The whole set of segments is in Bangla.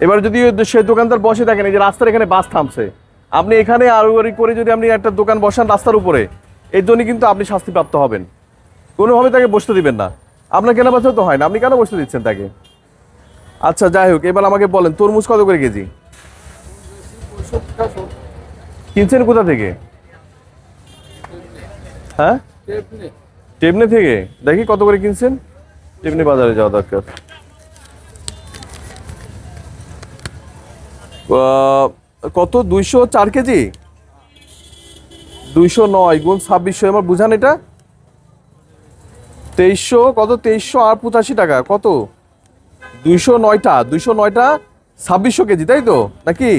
এবার যদি সেই দোকানদার বসে থাকেন, এই যে রাস্তার এখানে বাস থামছে, আপনি এখানে আড়ুয়ারি করে যদি আপনি একটা দোকান বসান রাস্তার উপরে, এর জন্য কিন্তু আপনি শাস্তিপ্রাপ্ত হবেন। কোনোভাবে তাকে বসতে দিবেন না। আপনার কেনা বেচা তো হয় না, আপনি কেন বসতে দিচ্ছেন তাকে? আচ্ছা যাই হোক, এবার আমাকে বলেন তরমুজ কত করে কেজি কিনছেন? কোথা থেকে? হ্যাঁ, টেবনে থেকে। দেখি কত করে কিনছেন। টেবনে বাজারে যাওয়া দরকার। কত? 204 কেজি? 209 গুণ 2600, আমার বুঝান এটা 2300 কত? 2385 টাকা। কত? 209টা 2600 কেজি, তাই তো নাকি?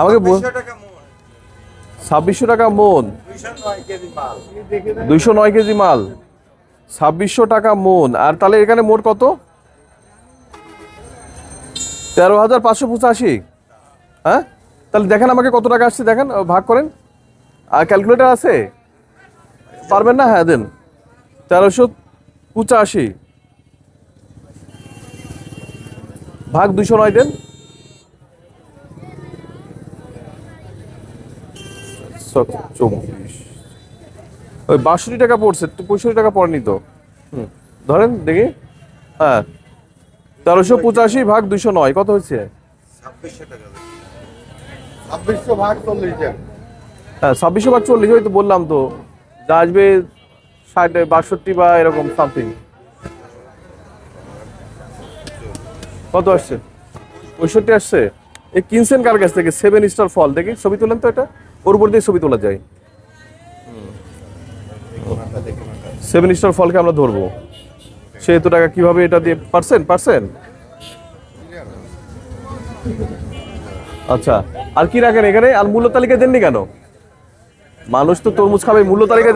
আমাকে 2600 টাকা মন, 209 কেজি মাল, 2600 টাকা মন। আর তাহলে এখানে মোট কত? 13,585। হ্যাঁ, তাহলে দেখেন আমাকে কত টাকা আসছে, দেখেন, ভাগ করেন। আর ক্যালকুলেটর আছে? পারবেন না? হ্যাঁ দেন। 1385 ভাগ 209 দেন। 24, ওই 62 টাকা পড়ছে, 65 টাকা পড়েনি তো। ধরেন দেখি। হ্যাঁ, 1385 ভাগ 209 কত হচ্ছে? 2600 ভাগ 40 হ্যাঁ, 2600 ভাগ 40, ওই তো বললাম তো, যা আসবে 60 62 বা এরকম সামথিং। কত আসছে? 65 আসছে। এই কিনছেন কার কাছ থেকে? 7 স্টার ফল। দেখি ছবি তুলেন তো, এটা ওর উপর দিয়ে ছবি তোলা যায়। 7 স্টার ফলকে আমরা ধরবো, সে এত টাকা কিভাবে এটা দিয়ে পারছেন? আচ্ছা, আর কি রাখেন এখানে? আর মূল্য তালিকা দেননি কেন? মানুষ তো তরমুজ খাবে, মূল্য তালিকা